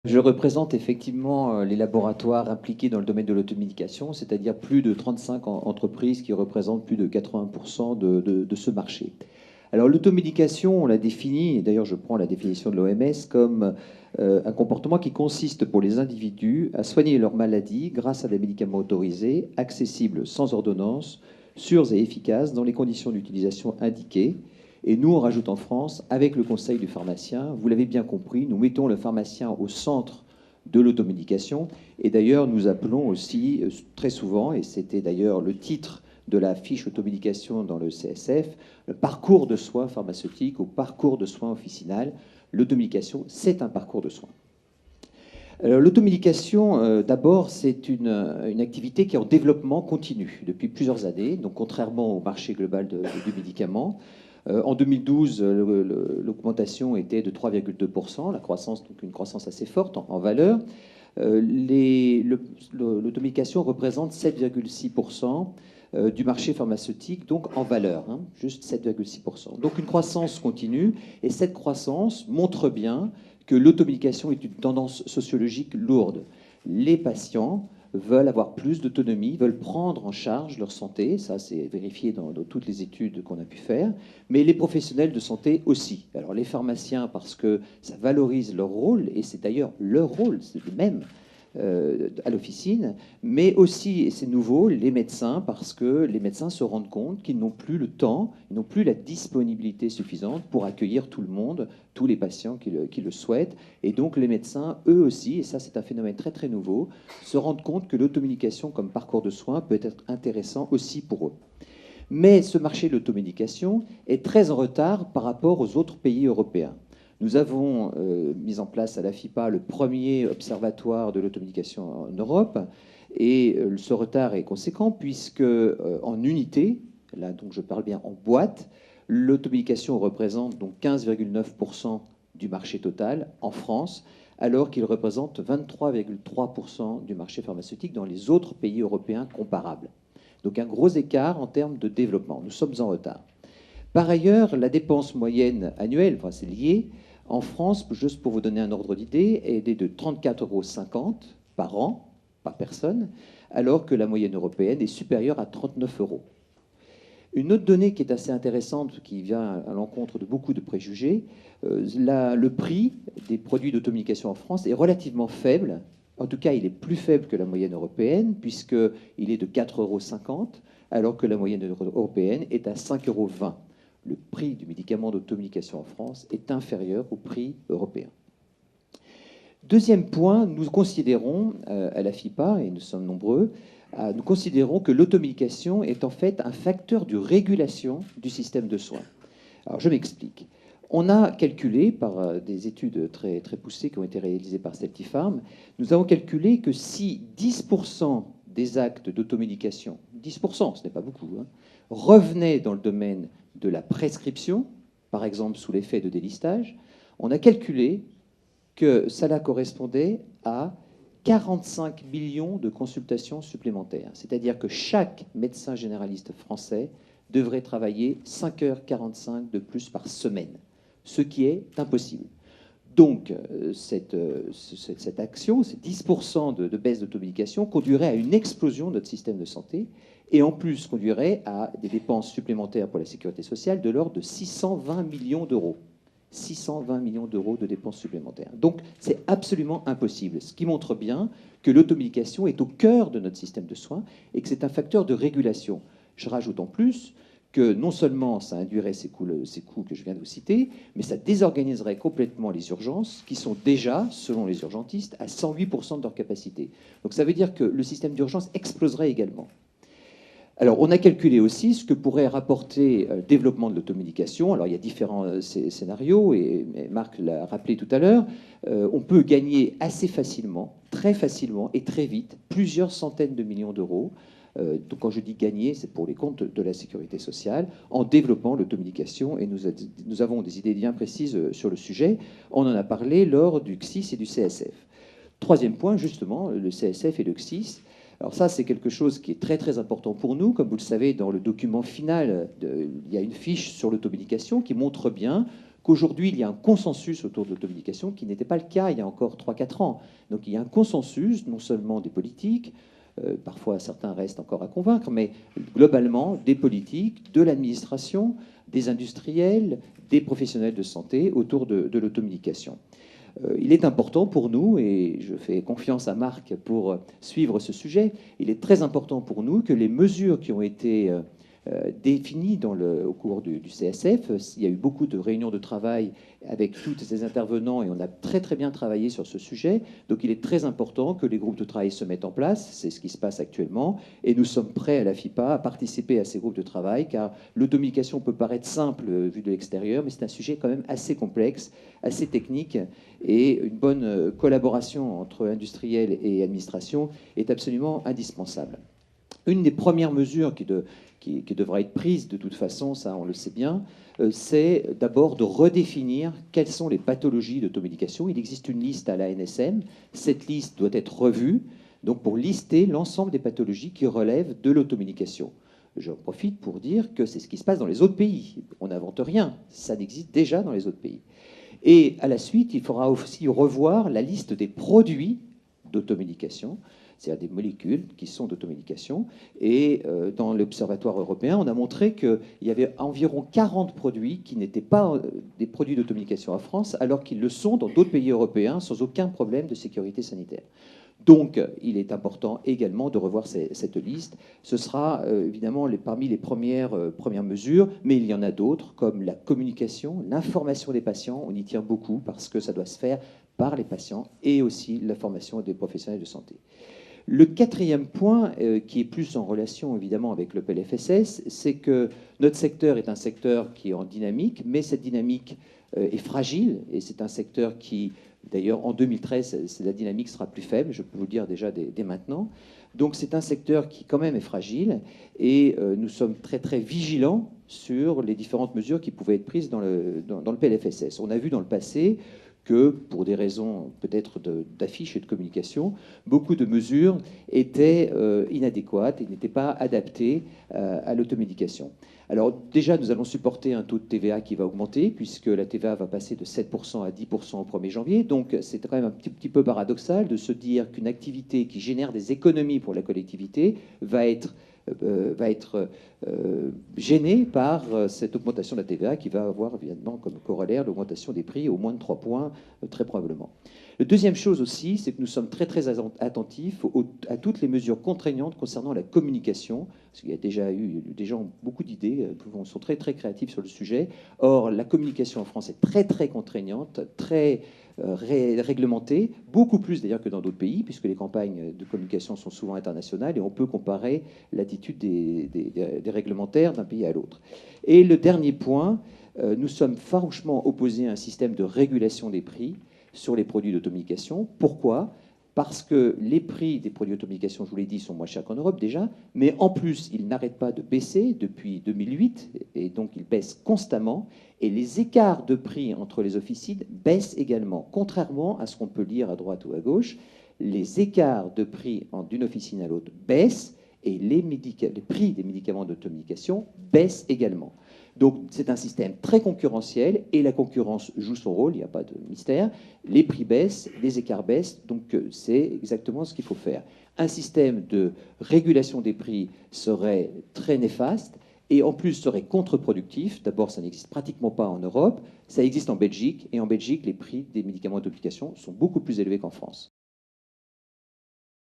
Je représente effectivement les laboratoires impliqués dans le domaine de l'automédication, c'est-à-dire plus de 35 entreprises qui représentent plus de 80% de ce marché. Alors l'automédication, on l'a définit, et d'ailleurs je prends la définition de l'OMS, comme un comportement qui consiste pour les individus à soigner leur maladie grâce à des médicaments autorisés, accessibles sans ordonnance, sûrs et efficaces dans les conditions d'utilisation indiquées. Et nous, on rajoute en France, avec le conseil du pharmacien, vous l'avez bien compris, nous mettons le pharmacien au centre de l'automédication. Et d'ailleurs, nous appelons aussi très souvent, et c'était d'ailleurs le titre de la fiche automédication dans le CSF, le parcours de soins pharmaceutiques ou parcours de soins officinal. L'automédication, c'est un parcours de soins. L'automédication, d'abord, c'est une activité qui est en développement continu depuis plusieurs années, donc contrairement au marché global du médicament. En 2012, l'augmentation était de 3,2%, la croissance, donc une croissance assez forte en valeur. L'automédication représente 7,6% du marché pharmaceutique, donc en valeur, hein, juste 7,6%. Donc une croissance continue, et cette croissance montre bien que l'automédication est une tendance sociologique lourde. Les patients veulent avoir plus d'autonomie, veulent prendre en charge leur santé, ça c'est vérifié dans toutes les études qu'on a pu faire, mais les professionnels de santé aussi. Alors les pharmaciens parce que ça valorise leur rôle, et c'est d'ailleurs leur rôle, c'est le même à l'officine, mais aussi, et c'est nouveau, les médecins, parce que les médecins se rendent compte qu'ils n'ont plus le temps, ils n'ont plus la disponibilité suffisante pour accueillir tout le monde, tous les patients qui le souhaitent. Et donc les médecins, eux aussi, et ça c'est un phénomène très très nouveau, se rendent compte que l'automédication comme parcours de soins peut être intéressant aussi pour eux. Mais ce marché de l'automédication est très en retard par rapport aux autres pays européens. Nous avons mis en place à la FIPA le premier observatoire de l'automédication en Europe, et ce retard est conséquent puisque en unité, là donc je parle bien en boîte, l'automédication représente donc 15,9% du marché total en France, alors qu'il représente 23,3% du marché pharmaceutique dans les autres pays européens comparables. Donc un gros écart en termes de développement. Nous sommes en retard. Par ailleurs, la dépense moyenne annuelle, enfin c'est lié, en France, juste pour vous donner un ordre d'idée, est de 34,50 € par an, par personne, alors que la moyenne européenne est supérieure à 39 €. Une autre donnée qui est assez intéressante, qui vient à l'encontre de beaucoup de préjugés, le prix des produits d'automédication en France est relativement faible. En tout cas, il est plus faible que la moyenne européenne, puisqu'il est de 4,50 €, alors que la moyenne européenne est à 5,20 €. Le prix du médicament d'automédication en France est inférieur au prix européen. Deuxième point, nous considérons, à la FIPA, et nous sommes nombreux, nous considérons que l'automédication est en fait un facteur de régulation du système de soins. Alors je m'explique. On a calculé, par des études très, très poussées qui ont été réalisées par Celtifarm, nous avons calculé que si 10% des actes d'automédication, 10%, ce n'est pas beaucoup, hein, revenaient dans le domaine de la prescription, par exemple sous l'effet de délistage, on a calculé que cela correspondait à 45 millions de consultations supplémentaires. C'est-à-dire que chaque médecin généraliste français devrait travailler 5h45 de plus par semaine, ce qui est impossible. Donc, cette action, ces 10% de baisse d'automédication, conduirait à une explosion de notre système de santé, et en plus conduirait à des dépenses supplémentaires pour la sécurité sociale de l'ordre de 620 millions d'euros. 620 millions d'euros de dépenses supplémentaires. Donc, c'est absolument impossible, ce qui montre bien que l'automédication est au cœur de notre système de soins et que c'est un facteur de régulation. Je rajoute en plus que non seulement ça induirait ces coûts que je viens de vous citer, mais ça désorganiserait complètement les urgences, qui sont déjà, selon les urgentistes, à 108% de leur capacité. Donc ça veut dire que le système d'urgence exploserait également. Alors, on a calculé aussi ce que pourrait rapporter le développement de l'automédication. Alors, il y a différents scénarios, et Marc l'a rappelé tout à l'heure. On peut gagner assez facilement, très facilement et très vite, plusieurs centaines de millions d'euros. Donc, quand je dis gagner, c'est pour les comptes de la sécurité sociale, en développant l'automédication, et nous avons des idées bien précises sur le sujet. On en a parlé lors du CSIS et du CSF. Troisième point, justement, le CSF et le CSIS. Alors ça, c'est quelque chose qui est très très important pour nous. Comme vous le savez, dans le document final, il y a une fiche sur l'automédication qui montre bien qu'aujourd'hui, il y a un consensus autour de l'automédication qui n'était pas le cas il y a encore 3-4 ans. Donc il y a un consensus, non seulement des politiques, parfois certains restent encore à convaincre, mais globalement des politiques, de l'administration, des industriels, des professionnels de santé autour de l'automédication. Il est important pour nous, et je fais confiance à Marc pour suivre ce sujet, il est très important pour nous que les mesures qui ont été définies au cours du CSF, il y a eu beaucoup de réunions de travail avec tous ces intervenants et on a très très bien travaillé sur ce sujet, donc il est très important que les groupes de travail se mettent en place, c'est ce qui se passe actuellement, et nous sommes prêts à la FIPA à participer à ces groupes de travail, car l'automédication peut paraître simple vu de l'extérieur, mais c'est un sujet quand même assez complexe, assez technique, et une bonne collaboration entre industriels et administration est absolument indispensable. Une des premières mesures qui devra être prise de toute façon, ça on le sait bien, c'est d'abord de redéfinir quelles sont les pathologies d'automédication. Il existe une liste à l'ANSM, cette liste doit être revue, donc pour lister l'ensemble des pathologies qui relèvent de l'automédication. J'en profite pour dire que c'est ce qui se passe dans les autres pays. On n'invente rien, ça existe déjà dans les autres pays. Et à la suite, il faudra aussi revoir la liste des produits d'automédication, c'est-à-dire des molécules qui sont d'automédication. Et dans l'Observatoire européen, on a montré qu'il y avait environ 40 produits qui n'étaient pas des produits d'automédication en France, alors qu'ils le sont dans d'autres pays européens sans aucun problème de sécurité sanitaire. Donc, il est important également de revoir cette liste. Ce sera évidemment parmi les premières mesures, mais il y en a d'autres, comme la communication, l'information des patients. On y tient beaucoup parce que ça doit se faire par les patients et aussi la formation des professionnels de santé. Le quatrième point, qui est plus en relation évidemment avec le PLFSS, c'est que notre secteur est un secteur qui est en dynamique, mais cette dynamique est fragile et c'est un secteur qui, d'ailleurs en 2013, la dynamique sera plus faible, je peux vous le dire déjà dès maintenant. Donc c'est un secteur qui quand même est fragile et nous sommes très très vigilants sur les différentes mesures qui pouvaient être prises dans le PLFSS. On a vu dans le passé que, pour des raisons peut-être d'affiches et de communication, beaucoup de mesures étaient inadéquates et n'étaient pas adaptées à l'automédication. Alors déjà, nous allons supporter un taux de TVA qui va augmenter, puisque la TVA va passer de 7% à 10% au 1er janvier. Donc c'est quand même un petit peu paradoxal de se dire qu'une activité qui génère des économies pour la collectivité va être gêné par cette augmentation de la TVA qui va avoir évidemment comme corollaire l'augmentation des prix au moins de 3 points, très probablement. La deuxième chose aussi, c'est que nous sommes très très attentifs à toutes les mesures contraignantes concernant la communication, parce qu'il y a déjà eu des gens beaucoup d'idées, sont très très créatifs sur le sujet. Or, la communication en France est très très contraignante, très réglementée, beaucoup plus d'ailleurs que dans d'autres pays, puisque les campagnes de communication sont souvent internationales et on peut comparer l'attitude des réglementaires d'un pays à l'autre. Et le dernier point, nous sommes farouchement opposés à un système de régulation des prix sur les produits d'automédication. Pourquoi ? Parce que les prix des produits d'automédication, je vous l'ai dit, sont moins chers qu'en Europe déjà, mais en plus, ils n'arrêtent pas de baisser depuis 2008, et donc ils baissent constamment, et les écarts de prix entre les officines baissent également. Contrairement à ce qu'on peut lire à droite ou à gauche, les écarts de prix d'une officine à l'autre baissent, et les prix des médicaments d'automédication baissent également. Donc c'est un système très concurrentiel et la concurrence joue son rôle, il n'y a pas de mystère. Les prix baissent, les écarts baissent, donc c'est exactement ce qu'il faut faire. Un système de régulation des prix serait très néfaste et en plus serait contre-productif. D'abord, ça n'existe pratiquement pas en Europe, ça existe en Belgique et en Belgique, les prix des médicaments d'automédication sont beaucoup plus élevés qu'en France.